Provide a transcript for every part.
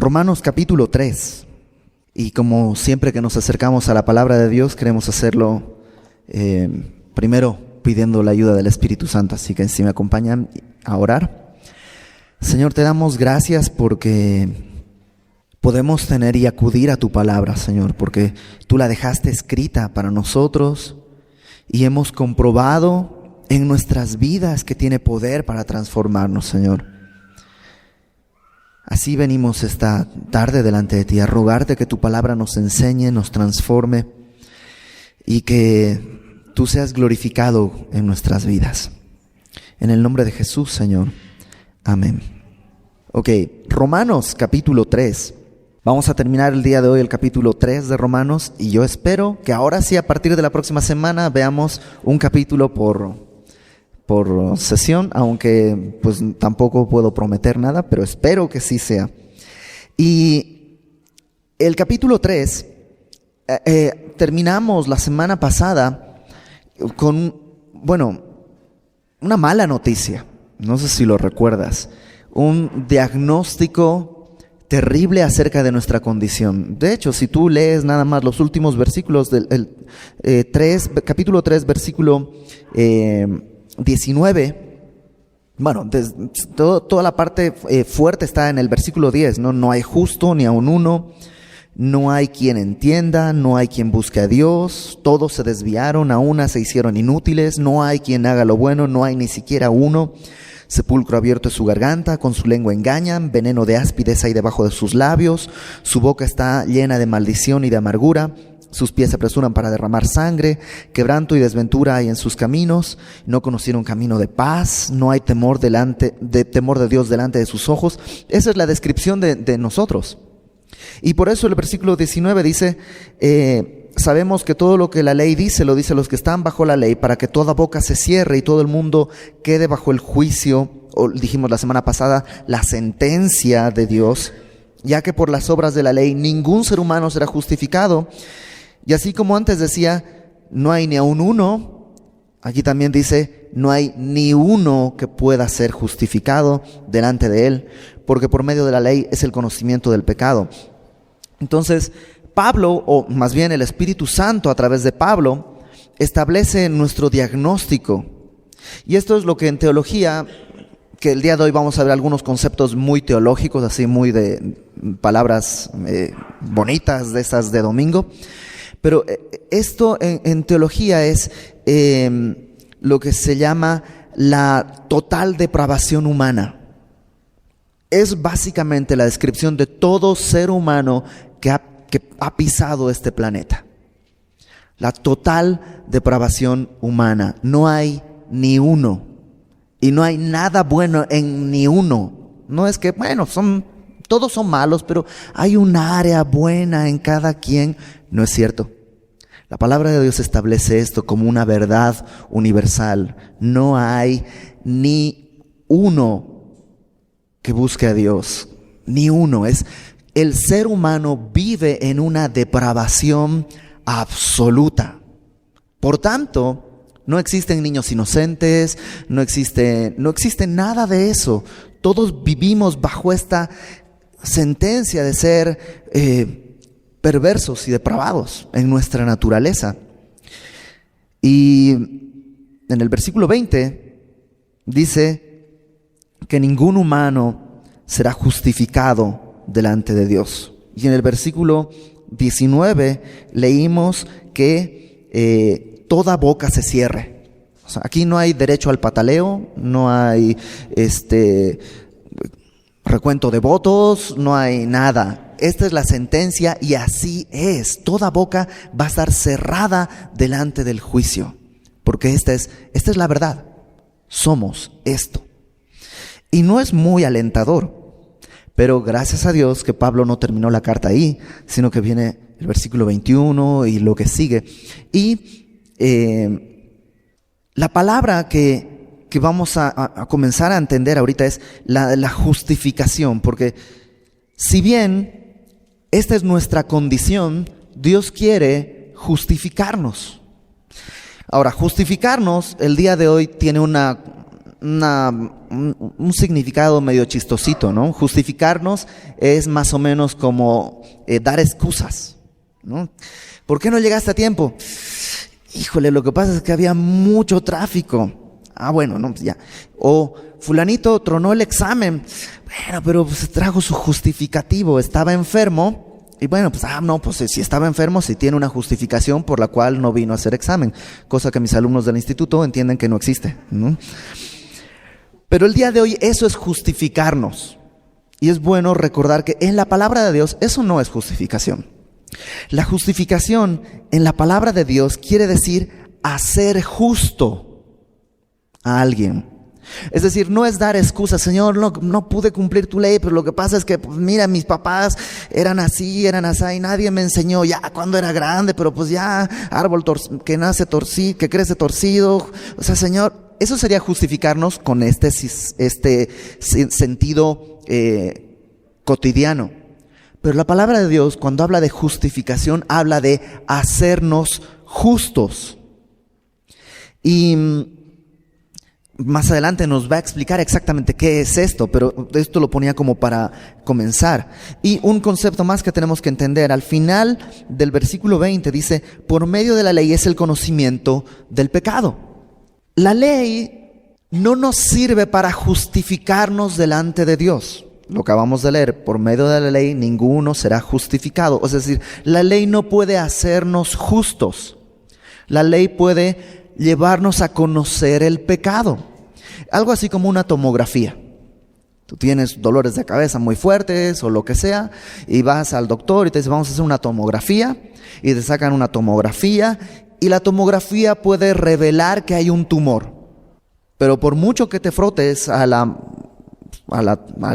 Romanos capítulo 3. Y como siempre que nos acercamos a la palabra de Dios, queremos hacerlo primero pidiendo la ayuda del Espíritu Santo. Así que si me acompañan a orar. Señor, te damos gracias porque podemos tener y acudir a tu palabra, Señor, porque tú la dejaste escrita para nosotros y hemos comprobado en nuestras vidas que tiene poder para transformarnos, Señor. Así venimos esta tarde delante de ti a rogarte que tu palabra nos enseñe, nos transforme y que tú seas glorificado en nuestras vidas. En el nombre de Jesús, Señor. Amén. Ok, Romanos capítulo 3. Vamos a terminar el día de hoy el capítulo 3 de Romanos y yo espero que ahora sí, a partir de la próxima semana, veamos un capítulo por sesión, aunque pues tampoco puedo prometer nada, pero espero que sí sea. Y el capítulo 3, terminamos la semana pasada con, una mala noticia, no sé si lo recuerdas, un diagnóstico terrible acerca de nuestra condición. De hecho, si tú lees nada más los últimos versículos del capítulo 3, versículo 19, toda la parte fuerte está en el versículo 10, ¿no? No hay justo ni aun uno, no hay quien entienda, no hay quien busque a Dios, todos se desviaron, a una se hicieron inútiles, no hay quien haga lo bueno, no hay ni siquiera uno. Sepulcro abierto es su garganta, con su lengua engañan, veneno de áspides hay debajo de sus labios, su boca está llena de maldición y de amargura. Sus pies se apresuran para derramar sangre, quebranto y desventura hay en sus caminos, no conocieron camino de paz, no hay temor de Dios delante de sus ojos. Esa es la descripción de nosotros. Y por eso el versículo 19 dice, sabemos que todo lo que la ley dice, lo dicen los que están bajo la ley, para que toda boca se cierre y todo el mundo quede bajo el juicio, o dijimos la semana pasada, la sentencia de Dios, ya que por las obras de la ley ningún ser humano será justificado. Y así como antes decía, no hay ni aun uno, aquí también dice, no hay ni uno que pueda ser justificado delante de él, porque por medio de la ley es el conocimiento del pecado. Entonces, Pablo, o más bien el Espíritu Santo a través de Pablo, establece nuestro diagnóstico. Y esto es lo que en teología, que el día de hoy vamos a ver algunos conceptos muy teológicos, así muy de palabras bonitas de esas de domingo. Pero esto en teología es lo que se llama la total depravación humana. Es básicamente la descripción de todo ser humano que ha pisado este planeta. La total depravación humana. No hay ni uno. Y no hay nada bueno en ni uno. No es que, todos son malos, pero hay un área buena en cada quien. No es cierto. La palabra de Dios establece esto como una verdad universal. No hay ni uno que busque a Dios. Ni uno. El ser humano vive en una depravación absoluta. Por tanto, no existen niños inocentes, no existe nada de eso. Todos vivimos bajo esta sentencia de ser perversos y depravados en nuestra naturaleza. Y en el versículo 20 dice que ningún humano será justificado delante de Dios. Y en el versículo 19 leímos que toda boca se cierre. O sea, aquí no hay derecho al pataleo, no hay recuento de votos, no hay nada. Esta es la sentencia y así es. Toda boca va a estar cerrada delante del juicio. Porque esta es la verdad. Somos esto. Y no es muy alentador. Pero gracias a Dios que Pablo no terminó la carta ahí, sino que viene el versículo 21 y lo que sigue. Y la palabra que vamos a comenzar a entender ahorita es la justificación. Porque si bien esta es nuestra condición, Dios quiere justificarnos. Ahora, justificarnos el día de hoy tiene una un significado medio chistosito, ¿no? Justificarnos es más o menos como dar excusas, ¿no? ¿Por qué no llegaste a tiempo? Híjole, lo que pasa es que había mucho tráfico. Bueno, no, pues ya. O fulanito tronó el examen. Bueno, pero pues trajo su justificativo, estaba enfermo. Y bueno, pues, pues si estaba enfermo, si tiene una justificación por la cual no vino a hacer examen. Cosa que mis alumnos del instituto entienden que no existe, ¿no? Pero el día de hoy eso es justificarnos. Y es bueno recordar que en la palabra de Dios eso no es justificación. La justificación en la palabra de Dios quiere decir hacer justo a alguien. Es decir, no es dar excusas, Señor, no pude cumplir tu ley, pero lo que pasa es que, pues, mira, mis papás eran así, y nadie me enseñó ya cuando era grande, pero pues ya, árbol que nace torcido, que crece torcido. O sea, Señor, eso sería justificarnos con este sentido cotidiano. Pero la palabra de Dios, cuando habla de justificación, habla de hacernos justos. Y más adelante nos va a explicar exactamente qué es esto, pero esto lo ponía como para comenzar. Y un concepto más que tenemos que entender. Al final del versículo 20 dice, por medio de la ley es el conocimiento del pecado. La ley no nos sirve para justificarnos delante de Dios. Lo acabamos de leer, por medio de la ley ninguno será justificado. Es decir, la ley no puede hacernos justos. La ley puede llevarnos a conocer el pecado. Algo así como una tomografía. Tú tienes dolores de cabeza muy fuertes o lo que sea y vas al doctor y te dice, vamos a hacer una tomografía, y te sacan una tomografía y la tomografía puede revelar que hay un tumor. Pero por mucho que te frotes al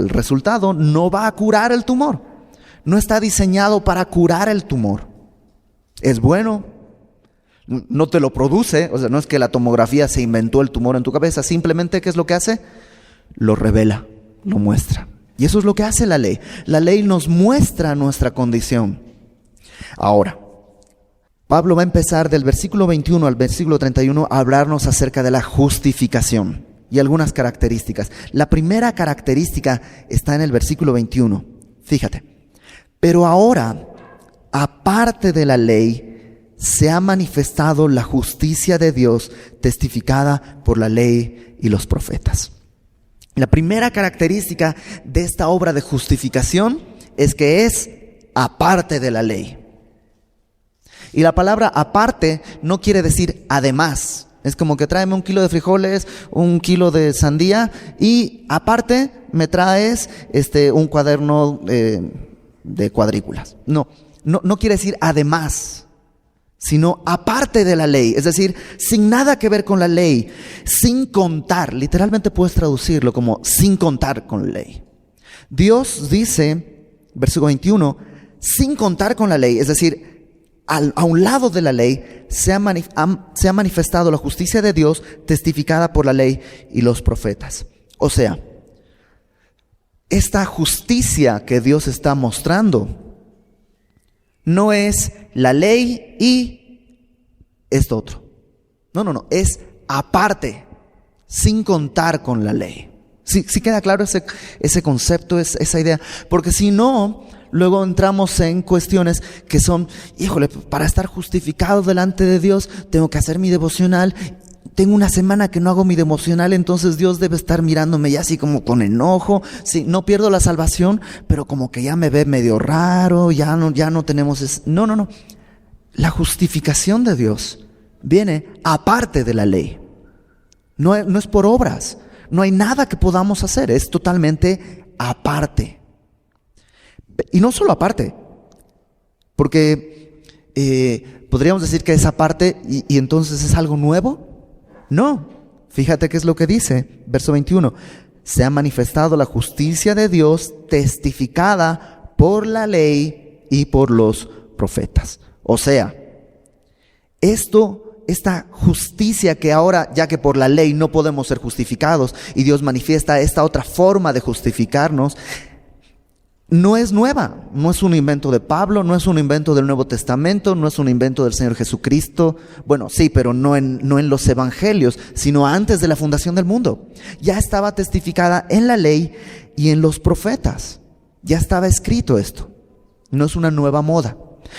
resultado, no va a curar el tumor. No está diseñado para curar el tumor. Es bueno, no te lo produce, o sea, no es que la tomografía se inventó el tumor en tu cabeza, simplemente ¿qué es lo que hace? Lo revela, lo muestra. Y eso es lo que hace la ley. La ley nos muestra nuestra condición. Ahora, Pablo va a empezar del versículo 21 al versículo 31 a hablarnos acerca de la justificación y algunas características. La primera característica está en el versículo 21. Fíjate. Pero ahora, aparte de la ley, se ha manifestado la justicia de Dios testificada por la ley y los profetas. La primera característica de esta obra de justificación es que es aparte de la ley. Y la palabra aparte no quiere decir además. Es como que tráeme 1 kilo de frijoles, 1 kilo de sandía y aparte me traes un cuaderno de cuadrículas. No quiere decir además, sino aparte de la ley. Es decir, sin nada que ver con la ley, sin contar. Literalmente puedes traducirlo como sin contar con la ley. Dios dice, versículo 21, sin contar con la ley, es decir, a un lado de la ley se ha manifestado la justicia de Dios testificada por la ley y los profetas. O sea, esta justicia que Dios está mostrando no es la ley y esto otro. No, es aparte, sin contar con la ley. ¿Sí queda claro ese concepto, esa idea? Porque si no, luego entramos en cuestiones que son, para estar justificado delante de Dios, tengo que hacer mi devocional. Tengo una semana que no hago mi devocional, entonces Dios debe estar mirándome ya así como con enojo. Sí, no pierdo la salvación, pero como que ya me ve medio raro, ya no tenemos... No. La justificación de Dios viene aparte de la ley. No es por obras. No hay nada que podamos hacer, es totalmente aparte. Y no solo aparte, porque podríamos decir que es aparte y entonces es algo nuevo. No, fíjate qué es lo que dice, verso 21. Se ha manifestado la justicia de Dios testificada por la ley y por los profetas. O sea, esta justicia que ahora, ya que por la ley no podemos ser justificados y Dios manifiesta esta otra forma de justificarnos, no es nueva, no es un invento de Pablo, no es un invento del Nuevo Testamento, no es un invento del Señor Jesucristo. Bueno, sí, pero no en los evangelios, sino antes de la fundación del mundo. Ya estaba testificada en la ley y en los profetas. Ya estaba escrito esto. No es una nueva moda.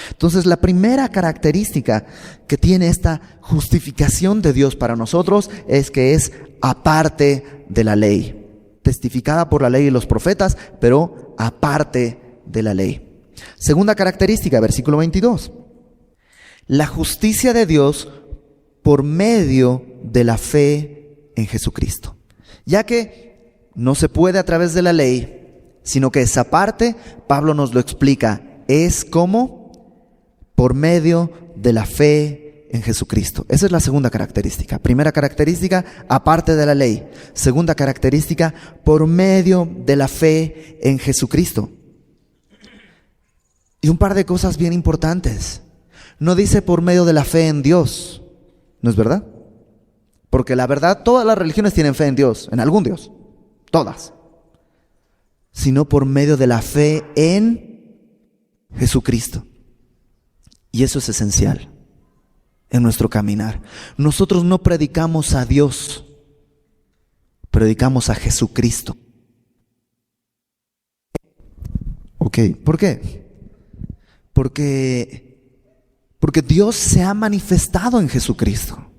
Entonces, la primera característica que tiene esta justificación de Dios para nosotros es que es aparte de la ley. Testificada por la ley y los profetas, pero aparte de la ley. Segunda característica, versículo 22. La justicia de Dios por medio de la fe en Jesucristo. Ya que no se puede a través de la ley, sino que esa parte, Pablo nos lo explica, es como por medio de la fe en Jesucristo. Esa es la segunda característica. Primera característica, aparte de la ley. Segunda característica, por medio de la fe en Jesucristo. Y un par de cosas bien importantes. No dice por medio de la fe en Dios. ¿No es verdad? Porque la verdad, todas las religiones tienen fe en Dios, en algún Dios. Todas. Sino por medio de la fe en Jesucristo. Y eso es esencial en nuestro caminar. Nosotros no predicamos a Dios, predicamos a Jesucristo. Ok, ¿por qué? Porque Dios se ha manifestado en Jesucristo.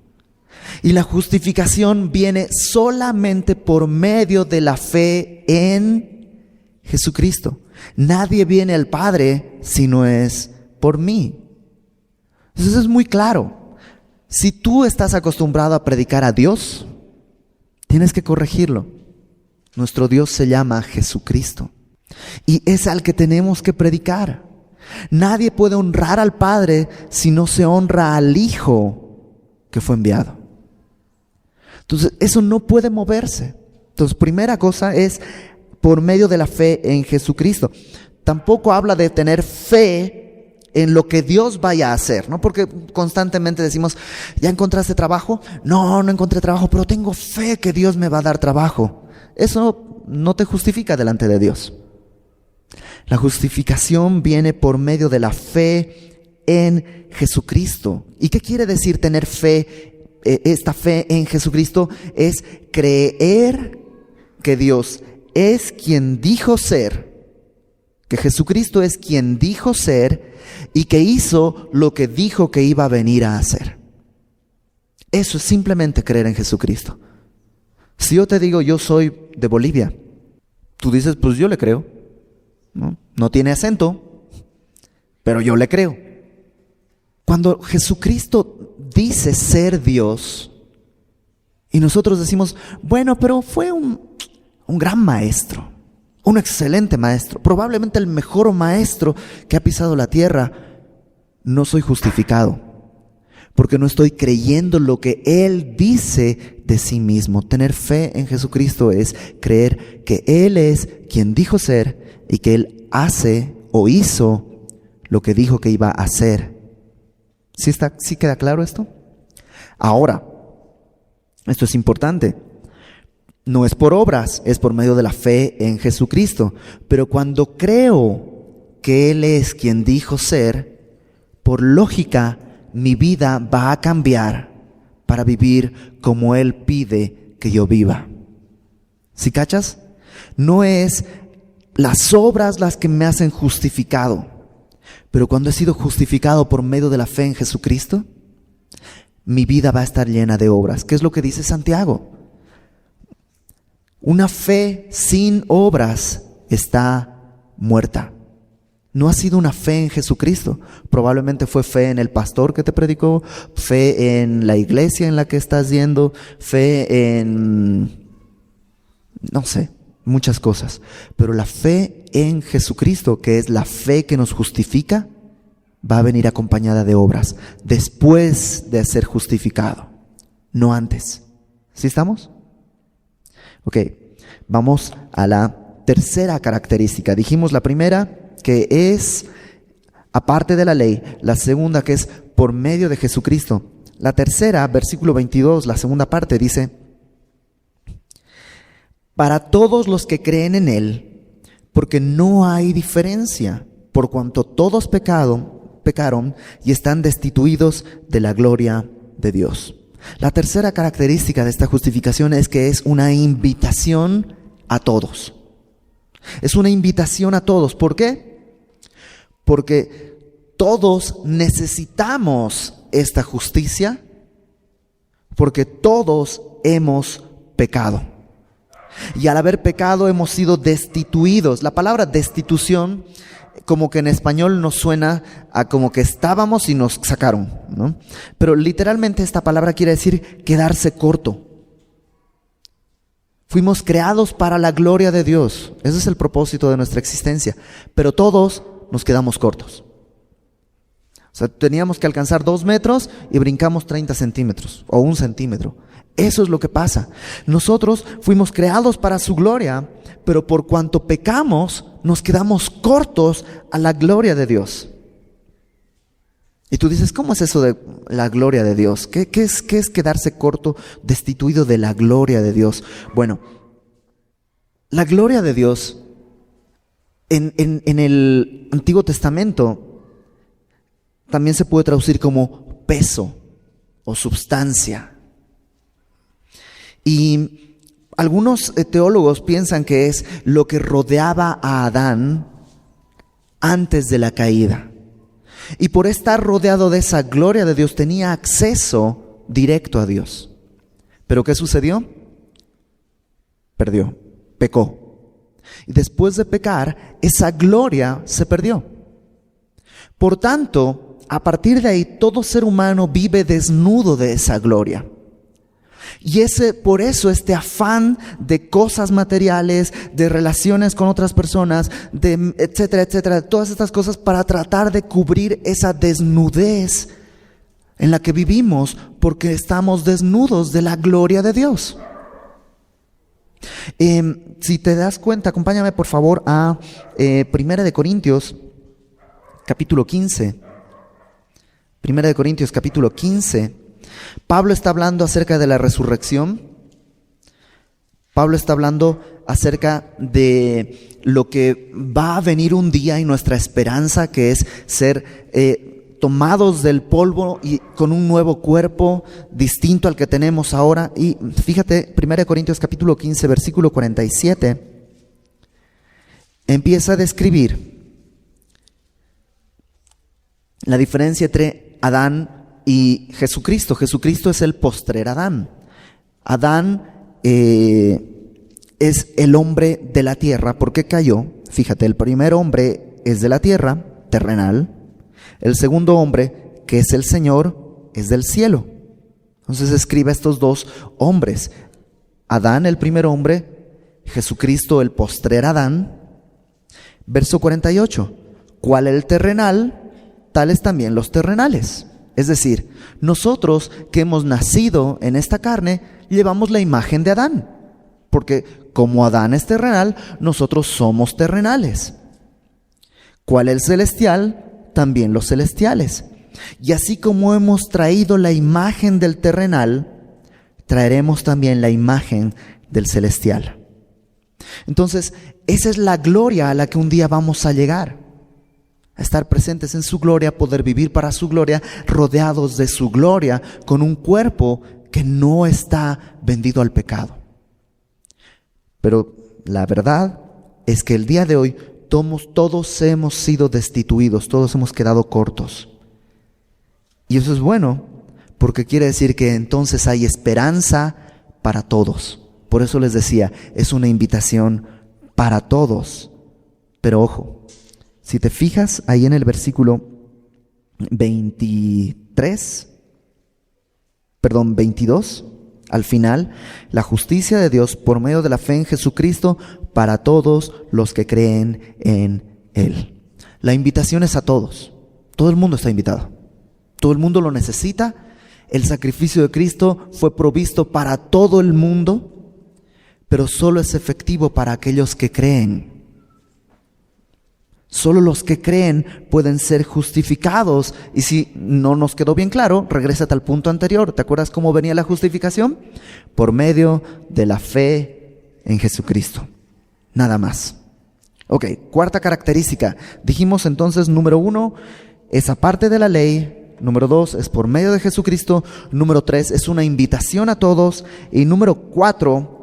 Y la justificación viene solamente por medio de la fe en Jesucristo. Nadie viene al Padre si no es por mí. Entonces es muy claro. Si tú estás acostumbrado a predicar a Dios, tienes que corregirlo. Nuestro Dios se llama Jesucristo. Y es al que tenemos que predicar. Nadie puede honrar al Padre si no se honra al Hijo que fue enviado. Entonces eso no puede moverse. Entonces primera cosa es por medio de la fe en Jesucristo. Tampoco habla de tener fe en lo que Dios vaya a hacer, ¿no? Porque constantemente decimos, ¿ya encontraste trabajo? No, no encontré trabajo, pero tengo fe que Dios me va a dar trabajo. Eso no te justifica delante de Dios. La justificación viene por medio de la fe en Jesucristo. ¿Y qué quiere decir tener fe? Esta fe en Jesucristo es creer que Dios es quien dijo ser, que Jesucristo es quien dijo ser y que hizo lo que dijo que iba a venir a hacer. Eso es simplemente creer en Jesucristo. Si yo te digo, yo soy de Bolivia, tú dices, pues yo le creo. No tiene acento, pero yo le creo. Cuando Jesucristo dice ser Dios y nosotros decimos, bueno, pero fue un gran maestro, un excelente maestro, probablemente el mejor maestro que ha pisado la tierra, no soy justificado, porque no estoy creyendo lo que Él dice de sí mismo. Tener fe en Jesucristo es creer que Él es quien dijo ser y que Él hace o hizo lo que dijo que iba a hacer. ¿Sí queda claro esto? Ahora, esto es importante. No es por obras, es por medio de la fe en Jesucristo. Pero cuando creo que Él es quien dijo ser, por lógica, mi vida va a cambiar para vivir como Él pide que yo viva. ¿Sí cachas? No es las obras las que me hacen justificado. Pero cuando he sido justificado por medio de la fe en Jesucristo, mi vida va a estar llena de obras. ¿Qué es lo que dice Santiago? Una fe sin obras está muerta. No ha sido una fe en Jesucristo. Probablemente fue fe en el pastor que te predicó, fe en la iglesia en la que estás yendo, fe en, no sé, muchas cosas. Pero la fe en Jesucristo, que es la fe que nos justifica, va a venir acompañada de obras después de ser justificado, no antes. ¿Sí estamos? Ok, vamos a la tercera característica. Dijimos la primera, que es aparte de la ley. La segunda, que es por medio de Jesucristo. La tercera, versículo 22, la segunda parte, dice: para todos los que creen en Él, porque no hay diferencia, por cuanto todos pecaron y están destituidos de la gloria de Dios. La tercera característica de esta justificación es que es una invitación a todos. Es una invitación a todos. ¿Por qué? Porque todos necesitamos esta justicia, porque todos hemos pecado. Y al haber pecado hemos sido destituidos. La palabra destitución, como que en español nos suena a como que estábamos y nos sacaron, ¿no? Pero literalmente esta palabra quiere decir quedarse corto. Fuimos creados para la gloria de Dios. Ese es el propósito de nuestra existencia. Pero todos nos quedamos cortos. O sea, teníamos que alcanzar 2 metros y brincamos 30 centímetros o 1 centímetro. Eso es lo que pasa. Nosotros fuimos creados para su gloria, pero por cuanto pecamos, nos quedamos cortos a la gloria de Dios. Y tú dices, ¿cómo es eso de la gloria de Dios? ¿Qué es quedarse corto, destituido de la gloria de Dios? Bueno, la gloria de Dios en el Antiguo Testamento también se puede traducir como peso o substancia. Y algunos teólogos piensan que es lo que rodeaba a Adán antes de la caída. Y por estar rodeado de esa gloria de Dios tenía acceso directo a Dios. ¿Pero qué sucedió? Perdió, pecó. Y después de pecar, esa gloria se perdió. Por tanto, a partir de ahí, todo ser humano vive desnudo de esa gloria. Y por eso este afán de cosas materiales, de relaciones con otras personas, de etcétera, etcétera, todas estas cosas para tratar de cubrir esa desnudez en la que vivimos, porque estamos desnudos de la gloria de Dios. Si te das cuenta, acompáñame por favor a 1 de Corintios, capítulo 15. 1 de Corintios, capítulo 15. Pablo está hablando acerca de la resurrección. Pablo está hablando acerca de lo que va a venir un día y nuestra esperanza, que es ser tomados del polvo y con un nuevo cuerpo distinto al que tenemos ahora. Y fíjate, 1 Corintios capítulo 15, versículo 47, empieza a describir la diferencia entre Adán y Jesucristo. Jesucristo es el postrer Adán. Adán es el hombre de la tierra. ¿Por qué cayó? Fíjate, el primer hombre es de la tierra, terrenal. El segundo hombre, que es el Señor, es del cielo. Entonces escribe a estos dos hombres. Adán, el primer hombre, Jesucristo, el postrer Adán. Verso 48. ¿Cuál el terrenal? Tales también los terrenales. Es decir, nosotros que hemos nacido en esta carne, llevamos la imagen de Adán. Porque como Adán es terrenal, nosotros somos terrenales. ¿Cuál el celestial? También los celestiales. Y así como hemos traído la imagen del terrenal, traeremos también la imagen del celestial. Entonces, esa es la gloria a la que un día vamos a llegar. A estar presentes en su gloria, poder vivir para su gloria, rodeados de su gloria, con un cuerpo que no está vendido al pecado. Pero la verdad es que el día de hoy todos hemos sido destituidos, todos hemos quedado cortos. Y eso es bueno, porque quiere decir que entonces hay esperanza para todos. Por eso les decía, es una invitación para todos. Pero ojo, si te fijas ahí en el versículo 22, al final, la justicia de Dios por medio de la fe en Jesucristo para todos los que creen en Él. La invitación es a todos. Todo el mundo está invitado. Todo el mundo lo necesita. El sacrificio de Cristo fue provisto para todo el mundo, pero solo es efectivo para aquellos que creen. Solo los que creen pueden ser justificados. Y si no nos quedó bien claro, regrésate al punto anterior. ¿Te acuerdas cómo venía la justificación? Por medio de la fe en Jesucristo. Nada más. Ok, cuarta característica. Dijimos entonces, número 1, es aparte de la ley. Número 2, es por medio de Jesucristo. Número 3, es una invitación a todos. Y número 4,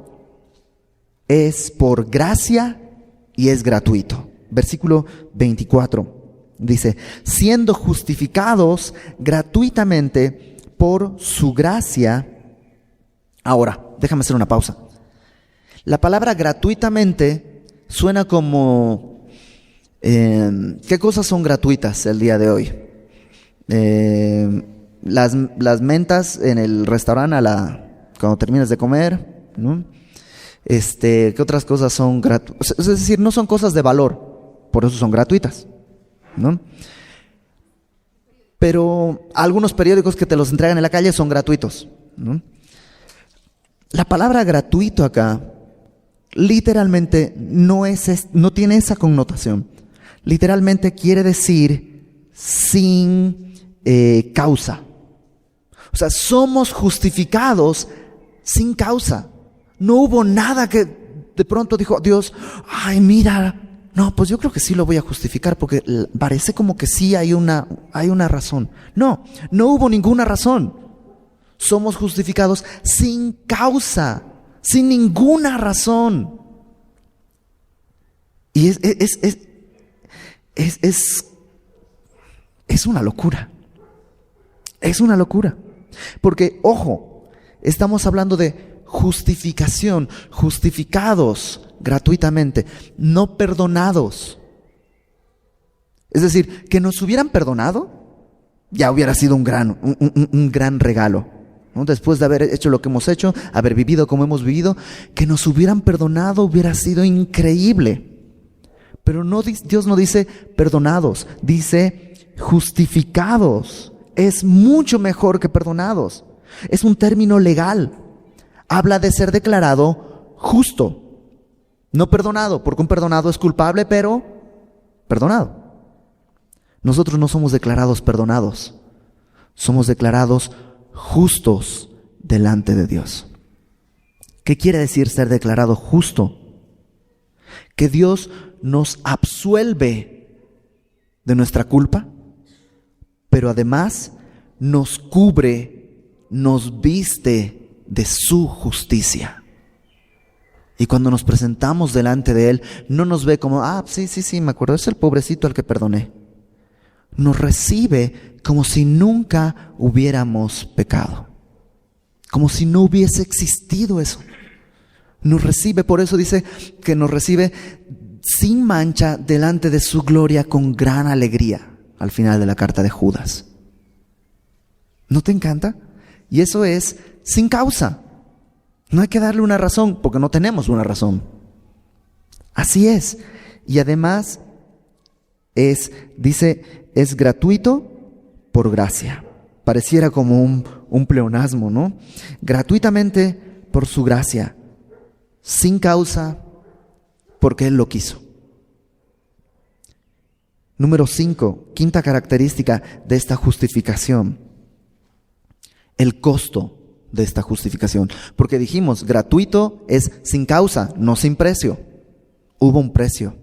es por gracia y es gratuito. Versículo 24 dice, siendo justificados gratuitamente por su gracia. Ahora, déjame hacer una pausa. La palabra gratuitamente suena como, ¿qué cosas son gratuitas el día de hoy? Las mentas en el restaurante cuando terminas de comer, ¿no? ¿Qué otras cosas son gratuitas? Es decir, no son cosas de valor, por eso son gratuitas, ¿no? Pero algunos periódicos que te los entregan en la calle son gratuitos, ¿no? La palabra gratuito acá literalmente no tiene esa connotación. Literalmente quiere decir sin causa. O sea, somos justificados sin causa. No hubo nada que de pronto dijo Dios, ay, mira, no, pues yo creo que sí lo voy a justificar porque parece como que sí hay una razón. No hubo ninguna razón. Somos justificados sin causa, sin ninguna razón. Y es una locura. Es una locura. Porque, ojo, estamos hablando de justificación, justificados gratuitamente, no perdonados. Es decir, que nos hubieran perdonado, ya hubiera sido un gran regalo, ¿no? Después de haber hecho lo que hemos hecho, haber vivido como hemos vivido, que nos hubieran perdonado hubiera sido increíble. Pero no, Dios no dice perdonados, dice justificados. Es mucho mejor que perdonados. Es un término legal. Habla de ser declarado justo, no perdonado, porque un perdonado es culpable, pero perdonado. Nosotros no somos declarados perdonados, somos declarados justos delante de Dios. ¿Qué quiere decir ser declarado justo? Que Dios nos absuelve de nuestra culpa, pero además nos cubre, nos viste de su justicia. Y cuando nos presentamos delante de Él, no nos ve como, sí, me acuerdo, es el pobrecito al que perdoné. Nos recibe como si nunca hubiéramos pecado, como si no hubiese existido eso. Nos recibe, por eso dice que nos recibe sin mancha delante de su gloria con gran alegría, al final de la carta de Judas. ¿No te encanta? Y eso es sin causa. No hay que darle una razón, porque no tenemos una razón. Así es. Y además dice, es gratuito por gracia. Pareciera como un pleonasmo, ¿no? Gratuitamente por su gracia, sin causa, porque Él lo quiso. Número 5, quinta característica de esta justificación, el costo de esta justificación. Porque dijimos, gratuito es sin causa, no sin precio. Hubo un precio.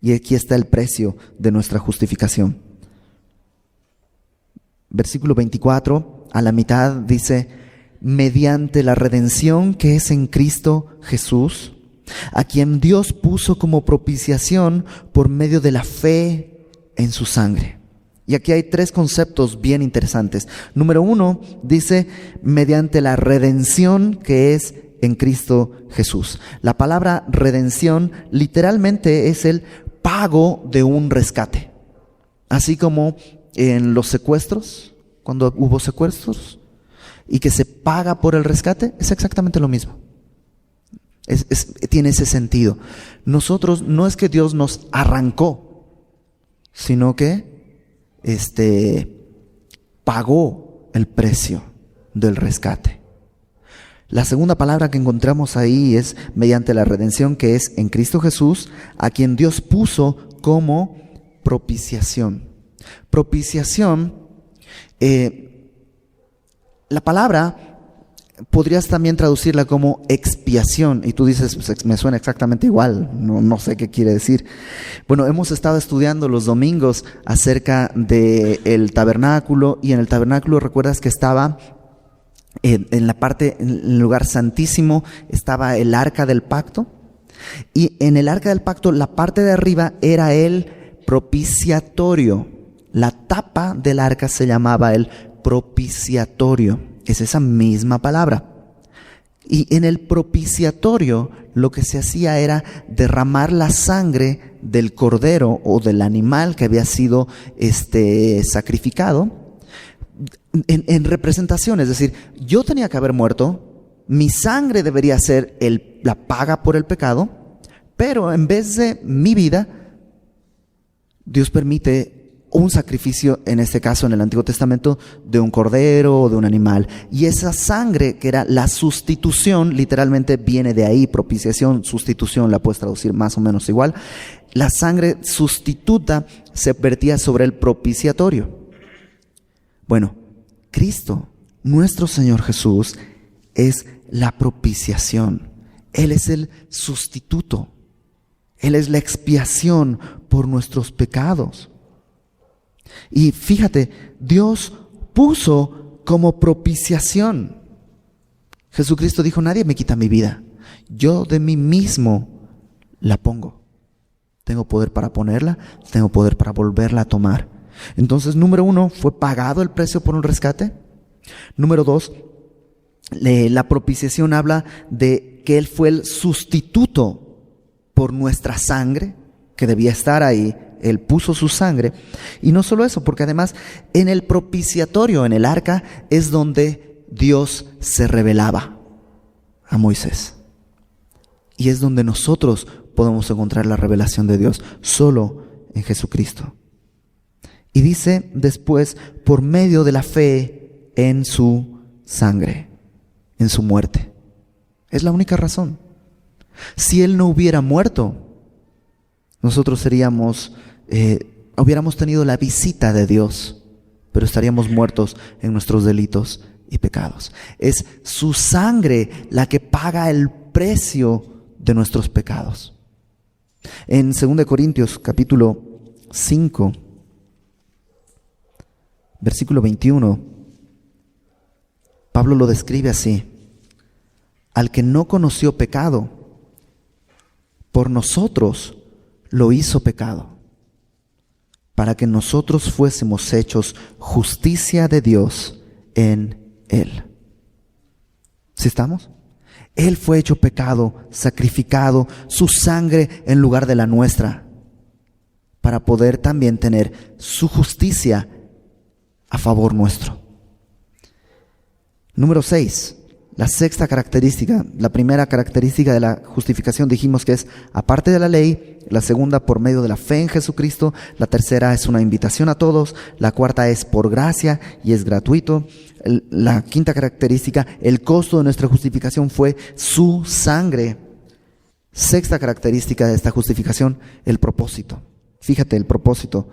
Y aquí está el precio de nuestra justificación. Versículo 24, a la mitad dice, mediante la redención que es en Cristo Jesús, a quien Dios puso como propiciación por medio de la fe en su sangre. Y aquí hay 3 conceptos bien interesantes. Número 1, dice, mediante la redención que es en Cristo Jesús. La palabra redención literalmente es el pago de un rescate. Así como en los secuestros, cuando hubo secuestros y que se paga por el rescate, es exactamente lo mismo. Tiene ese sentido. Nosotros, no es que Dios nos arrancó, sino que pagó el precio del rescate. La segunda palabra que encontramos ahí es mediante la redención que es en Cristo Jesús, a quien Dios puso como propiciación. Propiciación, la palabra podrías también traducirla como expiación. Y tú dices, pues, me suena exactamente igual, no sé qué quiere decir. Bueno, hemos estado estudiando los domingos acerca del tabernáculo, y en el tabernáculo recuerdas que estaba en la parte, en el lugar santísimo, estaba el arca del pacto. Y en el arca del pacto, la parte de arriba era el propiciatorio. La tapa del arca se llamaba el propiciatorio. Es esa misma palabra. Y en el propiciatorio lo que se hacía era derramar la sangre del cordero o del animal que había sido sacrificado en representación. Es decir, yo tenía que haber muerto, mi sangre debería ser la paga por el pecado, pero en vez de mi vida, Dios permite un sacrificio, en este caso en el Antiguo Testamento, de un cordero o de un animal. Y esa sangre, que era la sustitución, literalmente viene de ahí, propiciación, sustitución, la puedes traducir más o menos igual. La sangre sustituta se vertía sobre el propiciatorio. Bueno, Cristo, nuestro Señor Jesús, es la propiciación. Él es el sustituto. Él es la expiación por nuestros pecados. Y fíjate, Dios puso como propiciación. Jesucristo dijo, nadie me quita mi vida. Yo de mí mismo la pongo. Tengo poder para ponerla, tengo poder para volverla a tomar. Entonces, número 1, fue pagado el precio por un rescate. Número 2, la propiciación habla de que Él fue el sustituto por nuestra sangre, que debía estar ahí. Él puso su sangre. Y no solo eso, porque además en el propiciatorio, en el arca, es donde Dios se revelaba a Moisés. Y es donde nosotros podemos encontrar la revelación de Dios, solo en Jesucristo. Y dice después, por medio de la fe en su sangre, en su muerte. Es la única razón. Si Él no hubiera muerto, nosotros hubiéramos tenido la visita de Dios, pero estaríamos muertos en nuestros delitos y pecados. Es su sangre la que paga el precio de nuestros pecados. En 2 Corintios capítulo 5, versículo 21, Pablo lo describe así: al que no conoció pecado, por nosotros lo hizo pecado, para que nosotros fuésemos hechos justicia de Dios en Él. ¿Sí estamos? Él fue hecho pecado, sacrificado, su sangre en lugar de la nuestra, para poder también tener su justicia a favor nuestro. Número 6. La sexta característica, la primera característica de la justificación dijimos que es aparte de la ley, la segunda por medio de la fe en Jesucristo, la tercera es una invitación a todos, la cuarta es por gracia y es gratuito, la quinta característica, el costo de nuestra justificación fue su sangre. Sexta característica de esta justificación, el propósito. Fíjate el propósito,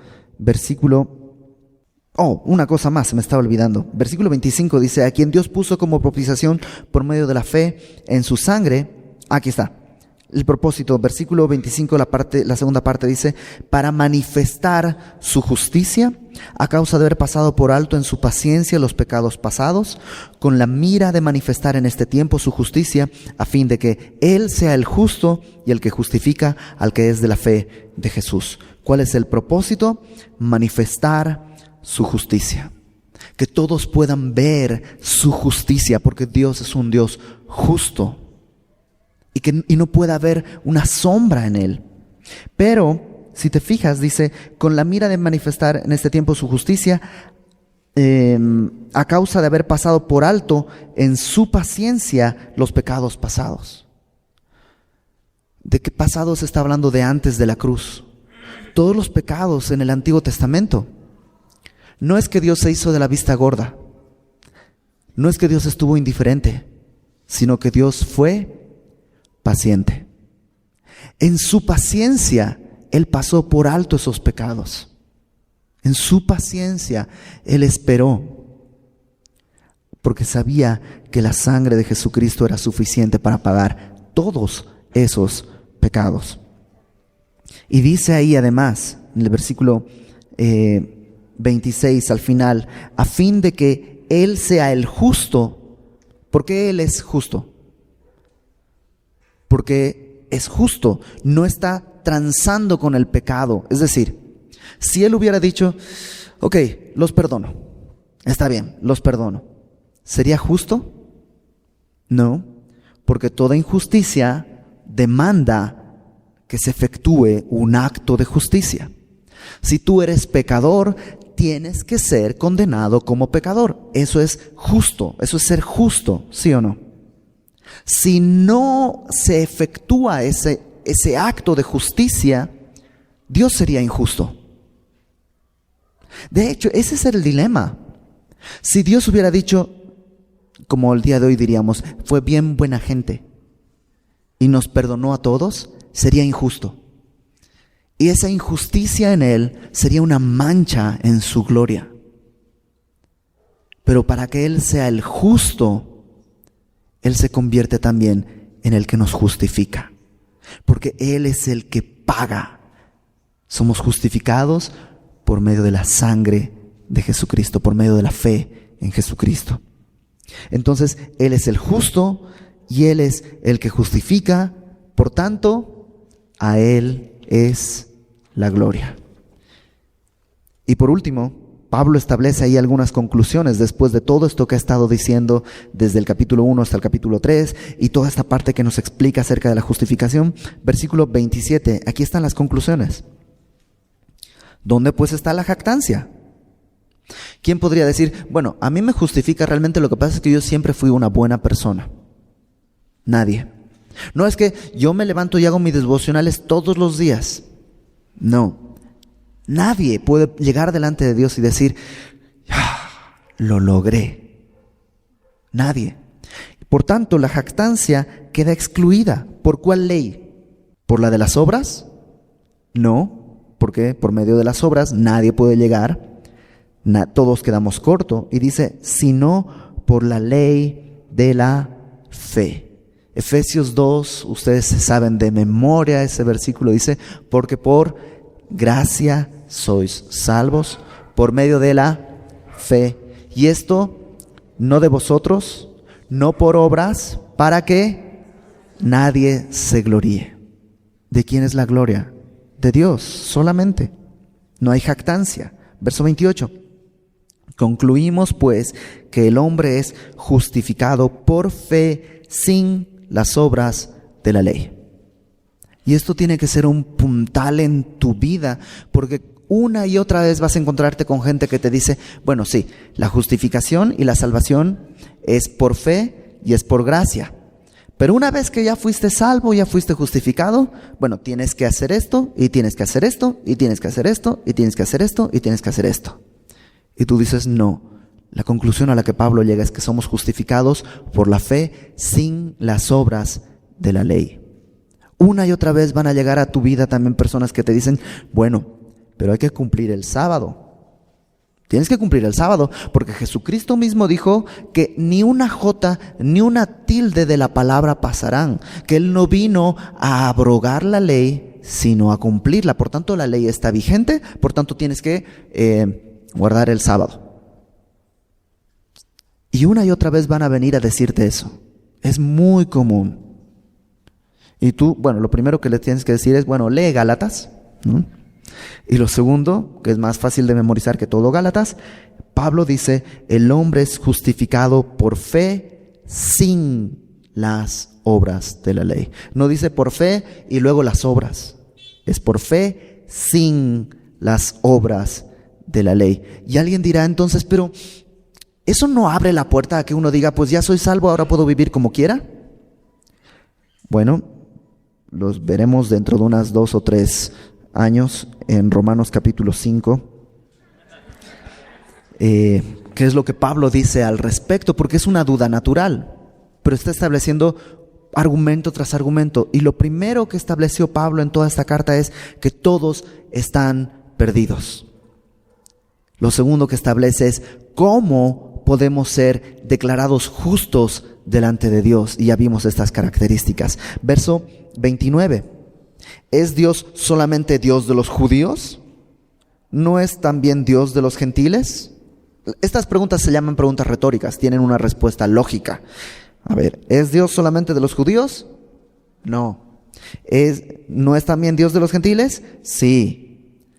una cosa más, se me estaba olvidando. Versículo 25 dice, a quien Dios puso como propiciación por medio de la fe en su sangre. Aquí está, el propósito. Versículo 25, la segunda parte dice, para manifestar su justicia a causa de haber pasado por alto en su paciencia los pecados pasados, con la mira de manifestar en este tiempo su justicia, a fin de que Él sea el justo y el que justifica al que es de la fe de Jesús. ¿Cuál es el propósito? Manifestar su justicia, que todos puedan ver su justicia, porque Dios es un Dios justo y no puede haber una sombra en Él. Pero si te fijas, dice, con la mira de manifestar en este tiempo su justicia, a causa de haber pasado por alto en su paciencia los pecados pasados. ¿De qué pasado se está hablando? De antes de la cruz. Todos los pecados en el Antiguo Testamento. No es que Dios se hizo de la vista gorda, no es que Dios estuvo indiferente, sino que Dios fue paciente. En su paciencia, Él pasó por alto esos pecados. En su paciencia, Él esperó porque sabía que la sangre de Jesucristo era suficiente para pagar todos esos pecados. Y dice ahí además, en el versículo 26 al final, a fin de que Él sea el justo. ¿Por qué Él es justo? Porque es justo, no está transando con el pecado. Es decir, si Él hubiera dicho, ok, los perdono, está bien, los perdono, ¿sería justo? No, porque toda injusticia demanda que se efectúe un acto de justicia. Si tú eres pecador, tienes que ser condenado como pecador. Eso es justo, eso es ser justo, ¿sí o no? Si no se efectúa ese acto de justicia, Dios sería injusto. De hecho, ese es el dilema. Si Dios hubiera dicho, como el día de hoy diríamos, fue bien buena gente y nos perdonó a todos, sería injusto. Y esa injusticia en Él sería una mancha en su gloria. Pero para que Él sea el justo, Él se convierte también en el que nos justifica. Porque Él es el que paga. Somos justificados por medio de la sangre de Jesucristo, por medio de la fe en Jesucristo. Entonces, Él es el justo y Él es el que justifica. Por tanto, a Él es la gloria. Y por último, Pablo establece ahí algunas conclusiones después de todo esto que ha estado diciendo desde el capítulo 1 hasta el capítulo 3 y toda esta parte que nos explica acerca de la justificación. Versículo 27, aquí están las conclusiones. ¿Dónde pues está la jactancia? ¿Quién podría decir, bueno, a mí me justifica realmente, lo que pasa es que yo siempre fui una buena persona? Nadie. No es que yo me levanto y hago mis devocionales todos los días. No. Nadie puede llegar delante de Dios y decir, lo logré. Nadie. Por tanto, la jactancia queda excluida. ¿Por cuál ley? ¿Por la de las obras? No, porque por medio de las obras nadie puede llegar. Todos quedamos cortos. Y dice, sino por la ley de la fe. Efesios 2, ustedes saben de memoria ese versículo, dice, porque por gracia sois salvos por medio de la fe. Y esto no de vosotros, no por obras, para que nadie se gloríe. ¿De quién es la gloria? De Dios solamente. No hay jactancia. Verso 28. Concluimos pues que el hombre es justificado por fe sin las obras de la ley. Y esto tiene que ser un puntal en tu vida, porque una y otra vez vas a encontrarte con gente que te dice, bueno, sí, la justificación y la salvación es por fe y es por gracia. Pero una vez que ya fuiste salvo, ya fuiste justificado, bueno, tienes que hacer esto, y tienes que hacer esto, y tienes que hacer esto, y tienes que hacer esto, y tienes que hacer esto. Y tú dices, no. La conclusión a la que Pablo llega es que somos justificados por la fe sin las obras de la ley. Una y otra vez van a llegar a tu vida también personas que te dicen, bueno, pero hay que cumplir el sábado. Tienes que cumplir el sábado, porque Jesucristo mismo dijo que ni una jota ni una tilde de la palabra pasarán, que Él no vino a abrogar la ley, sino a cumplirla. Por tanto, la ley está vigente, por tanto tienes que guardar el sábado. Y una y otra vez van a venir a decirte eso. Es muy común. Y tú, bueno, lo primero que le tienes que decir es, bueno, lee Gálatas, ¿no? Y lo segundo, que es más fácil de memorizar que todo Gálatas, Pablo dice, el hombre es justificado por fe sin las obras de la ley. No dice por fe y luego las obras. Es por fe sin las obras de la ley. Y alguien dirá entonces, pero ¿eso no abre la puerta a que uno diga, pues ya soy salvo, ahora puedo vivir como quiera? Bueno, los veremos dentro de unas 2 o 3 años en Romanos capítulo 5. ¿Qué es lo que Pablo dice al respecto? Porque es una duda natural, pero está estableciendo argumento tras argumento. Y lo primero que estableció Pablo en toda esta carta es que todos están perdidos. Lo segundo que establece es cómo podemos ser declarados justos delante de Dios. Y ya vimos estas características. Verso 29. ¿Es Dios solamente Dios de los judíos? ¿No es también Dios de los gentiles? Estas preguntas se llaman preguntas retóricas, tienen una respuesta lógica. A ver, ¿es Dios solamente de los judíos? No. ¿No es también Dios de los gentiles? Sí.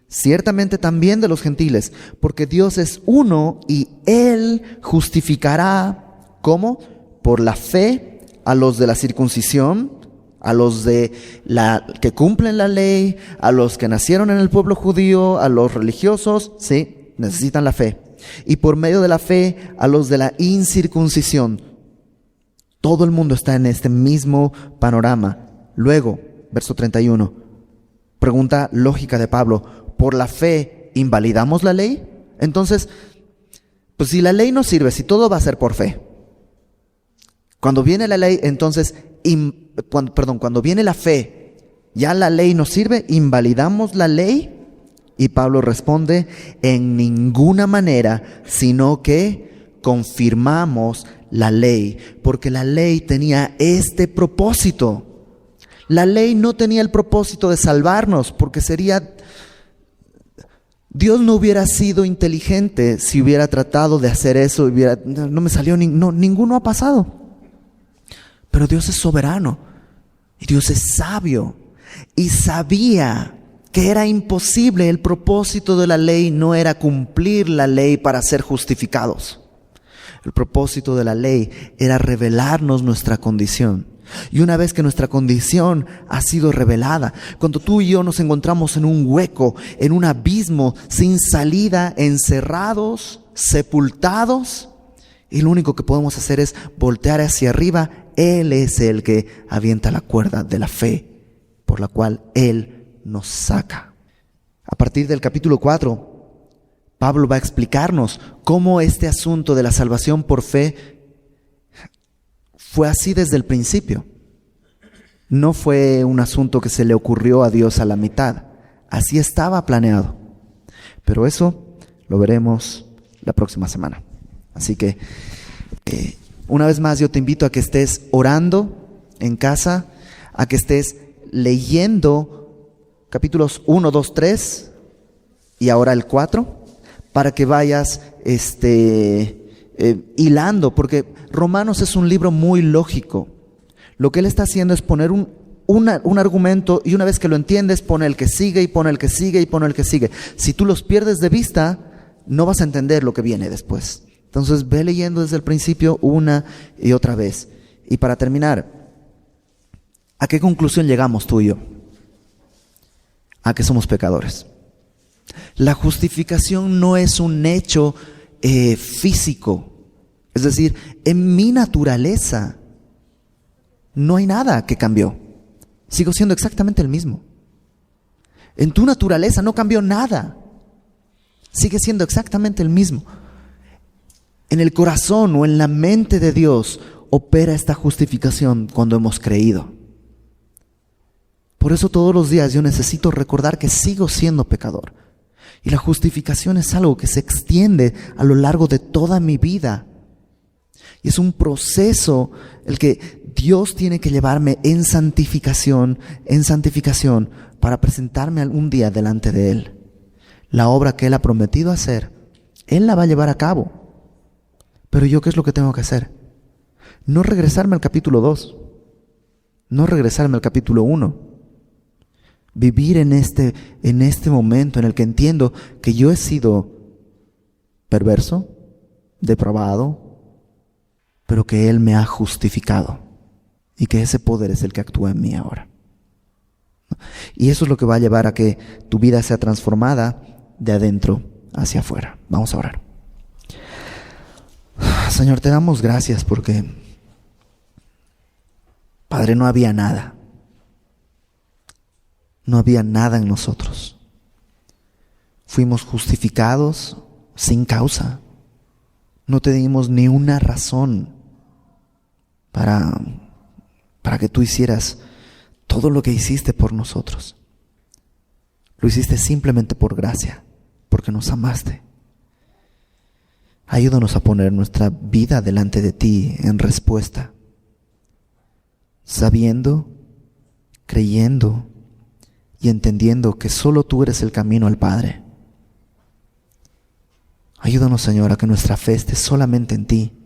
Ciertamente también de los gentiles, porque Dios es uno y Él justificará, ¿cómo? Por la fe a los de la circuncisión, a los que cumplen la ley, a los que nacieron en el pueblo judío, a los religiosos, sí, necesitan la fe. Y por medio de la fe a los de la incircuncisión. Todo el mundo está en este mismo panorama. Luego, verso 31, pregunta lógica de Pablo: ¿por la fe invalidamos la ley? Entonces, pues si la ley no sirve, si todo va a ser por fe, cuando viene la ley, entonces, cuando viene la fe, ¿ya la ley no sirve? ¿Invalidamos la ley? Y Pablo responde: en ninguna manera, sino que confirmamos la ley, porque la ley tenía este propósito. La ley no tenía el propósito de salvarnos, porque Dios no hubiera sido inteligente si hubiera tratado de hacer eso. No me salió, ninguno ha pasado. Pero Dios es soberano y Dios es sabio y sabía que era imposible. El propósito de la ley no era cumplir la ley para ser justificados. El propósito de la ley era revelarnos nuestra condición. Y una vez que nuestra condición ha sido revelada, cuando tú y yo nos encontramos en un hueco, en un abismo sin salida, encerrados, sepultados, y lo único que podemos hacer es voltear hacia arriba, Él es el que avienta la cuerda de la fe, por la cual Él nos saca. A partir del capítulo 4, Pablo va a explicarnos cómo este asunto de la salvación por fe fue así desde el principio. No fue un asunto que se le ocurrió a Dios a la mitad. Así estaba planeado. Pero eso lo veremos la próxima semana. Así que una vez más yo te invito a que estés orando en casa, a que estés leyendo capítulos 1, 2, 3 y ahora el 4, para que vayas hilando, porque Romanos es un libro muy lógico. Lo que él está haciendo es poner un argumento, y una vez que lo entiendes, pone el que sigue y pone el que sigue y pone el que sigue. Si tú los pierdes de vista, no vas a entender lo que viene después. Entonces ve leyendo desde el principio una y otra vez. Y para terminar, ¿a qué conclusión llegamos tú y yo? A que somos pecadores. La justificación no es un hecho físico. Es decir, en mi naturaleza no hay nada que cambió. Sigo siendo exactamente el mismo. En tu naturaleza no cambió nada. Sigue siendo exactamente el mismo. En el corazón o en la mente de Dios opera esta justificación cuando hemos creído. Por eso todos los días yo necesito recordar que sigo siendo pecador. Y la justificación es algo que se extiende a lo largo de toda mi vida. Y es un proceso el que Dios tiene que llevarme en santificación, para presentarme algún día delante de Él. La obra que Él ha prometido hacer, Él la va a llevar a cabo. Pero yo, ¿qué es lo que tengo que hacer? No regresarme al capítulo 2. No regresarme al capítulo 1. Vivir en este momento en el que entiendo que yo he sido perverso, depravado, pero que Él me ha justificado y que ese poder es el que actúa en mí ahora. Y eso es lo que va a llevar a que tu vida sea transformada de adentro hacia afuera. Vamos a orar. Señor, te damos gracias porque, Padre, no había nada. No había nada en nosotros. Fuimos justificados sin causa. No te dimos ni una razón para que tú hicieras todo lo que hiciste por nosotros. Lo hiciste simplemente por gracia, porque nos amaste. Ayúdanos a poner nuestra vida delante de ti en respuesta, sabiendo, creyendo y entendiendo que solo tú eres el camino al Padre. Ayúdanos, Señor, a que nuestra fe esté solamente en ti.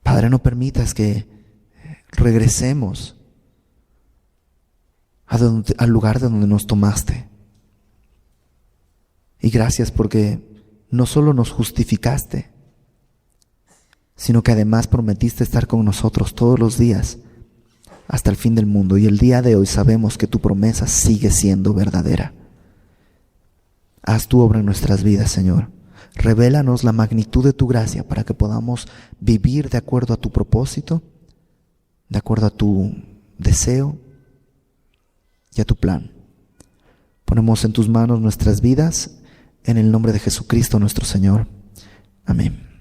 Padre, no permitas que regresemos al lugar de donde nos tomaste. Y gracias porque no solo nos justificaste, sino que además prometiste estar con nosotros todos los días hasta el fin del mundo. Y el día de hoy sabemos que tu promesa sigue siendo verdadera. Haz tu obra en nuestras vidas, Señor. Revélanos la magnitud de tu gracia para que podamos vivir de acuerdo a tu propósito, de acuerdo a tu deseo y a tu plan. Ponemos en tus manos nuestras vidas, en el nombre de Jesucristo nuestro Señor. Amén.